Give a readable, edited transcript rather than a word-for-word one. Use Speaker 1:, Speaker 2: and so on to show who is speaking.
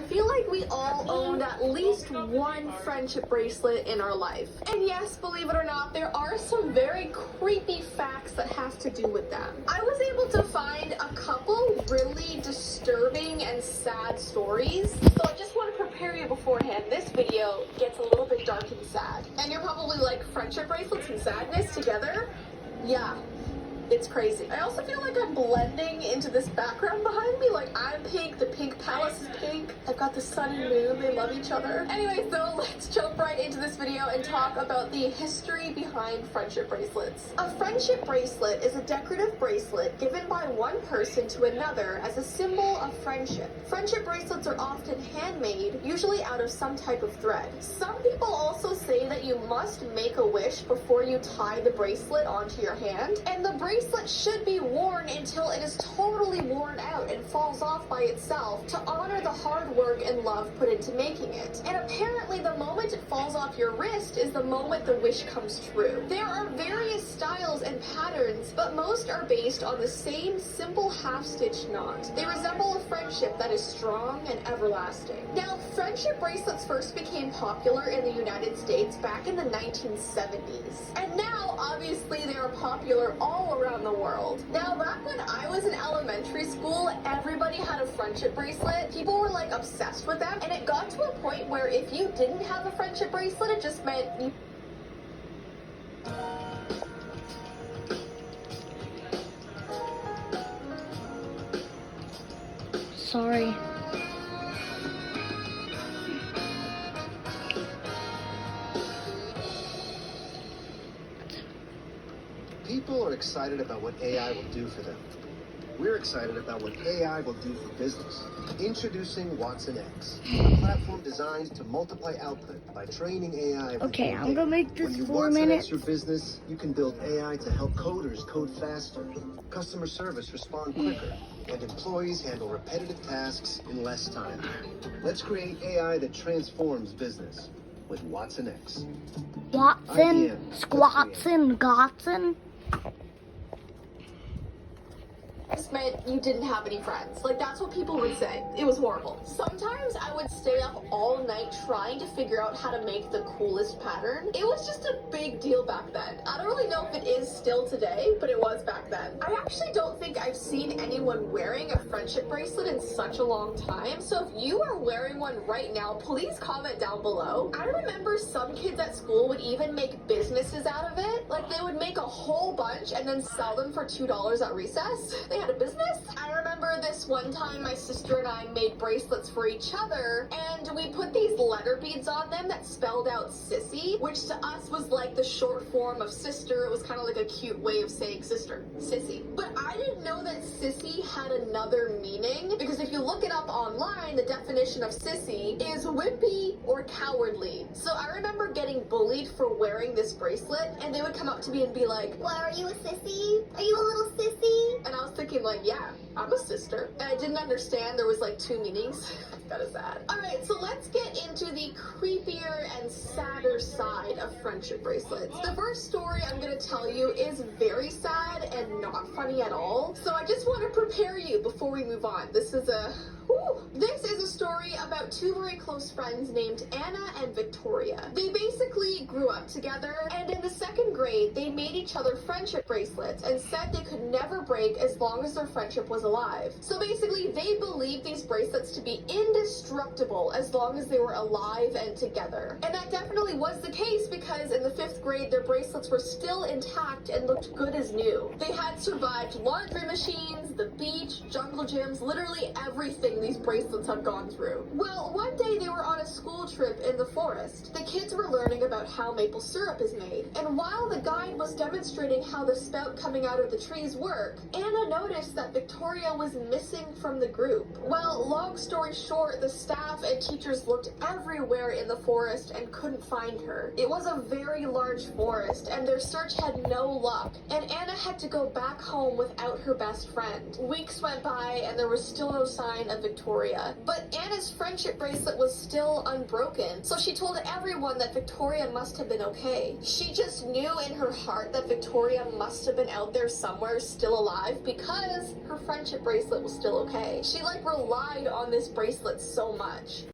Speaker 1: feel like we all owned at least one friendship bracelet in our life. And yes, believe it or not, there are some very creepy facts that have to do with them. I was able to find a couple really disturbing and sad stories, so I just want to prepare you beforehand. This video gets a little bit dark and sad. And you're probably like, friendship bracelets and sadness together? Yeah. It's crazy. I also feel like I'm blending into this background behind me. Like, I'm pink, the pink palace is pink. I've got the sun and moon, they love each other. Anyways though, let's jump right into this video and talk about the history behind friendship bracelets. A friendship bracelet is a decorative bracelet given by one person to another as a symbol of friendship. Friendship bracelets are often handmade, usually out of some type of thread. Some people also say that you must make a wish before you tie the bracelet onto your hand, and the bracelet should be worn until it is totally worn out and falls off by itself to honor the hard work and love put into making it. And apparently the moment it falls off your wrist is the moment the wish comes true. There are various styles and patterns, but most are based on the same simple half-stitch knot. They resemble a friendship that is strong and everlasting. Now, friendship bracelets first became popular in the United States back in the 1970s. And now, obviously, they are popular all around the world. Now, back when I was in elementary school, everybody had a friendship bracelet. People were like obsessed with them, and it got to a point where if you didn't have a friendship bracelet, it just meant you...
Speaker 2: Sorry.
Speaker 3: People are excited about what AI will do for them. We're excited about what AI will do for business. Introducing Watson X, a platform designed to multiply output by training AI.
Speaker 2: Okay, I'm gonna make this
Speaker 3: when you
Speaker 2: 4
Speaker 3: Watson
Speaker 2: minutes.
Speaker 3: X your business, you can build AI to help coders code faster, customer service respond quicker, and employees handle repetitive tasks in less time. Let's create AI that transforms business with Watson X.
Speaker 2: Watson,
Speaker 3: IBM,
Speaker 2: Squatson, Gotson.
Speaker 1: This meant you didn't have any friends. Like, that's what people would say. It was horrible. Sometimes I would stay up all night trying to figure out how to make the coolest pattern. It was just a big deal back then. I don't really know if it is still today, but it was back then. I actually don't think I've seen anyone wearing a friendship bracelet in such a long time. So if you are wearing one right now, please comment down below. I remember some kids at school would even make businesses out of it. Like, they would make a whole bunch and then sell them for $2 at recess. They had a business. I remember this one time my sister and I made bracelets for each other, and we put these letter beads on them that spelled out sissy, which to us was like the short form of sister. It was kind of like a cute way of saying sister, sissy. But I didn't know that sissy had another meaning, because if you look it up online, the definition of sissy is wimpy or cowardly. So I remember getting bullied for wearing this bracelet, and they would come up to me and be like, "What, are you a sissy? Are you a little sissy?" And I was thinking like, yeah, I'm a sister. And I didn't understand there was like two meanings. Kind of sad. Alright, so let's get into the creepier and sadder side of friendship bracelets. The first story I'm going to tell you is very sad and not funny at all. So I just want to prepare you before we move on. This is a story about two very close friends named Anna and Victoria. They basically grew up together, and in the second grade, they made each other friendship bracelets and said they could never break as long as their friendship was alive. So basically, they believed these bracelets to be indestructible as long as they were alive and together. And that definitely was the case, because in the 5th grade, their bracelets were still intact and looked good as new. They had survived laundry machines, the beach, jungle gyms, literally everything these bracelets have gone through. Well, one day they were on a school trip in the forest. The kids were learning about how maple syrup is made, and while the guide was demonstrating how the spout coming out of the trees work, Anna noticed that Victoria was missing from the group. Well, long story short, the staff and teachers looked everywhere in the forest and couldn't find her. It was a very large forest, and their search had no luck, and Anna had to go back home without her best friend. Weeks went by, and there was still no sign of Victoria. But Anna's friendship bracelet was still unbroken, so she told everyone that Victoria must have been okay. She just knew in her heart that Victoria must have been out there somewhere still alive, because her friendship bracelet was still okay. She relied on this bracelet so so much.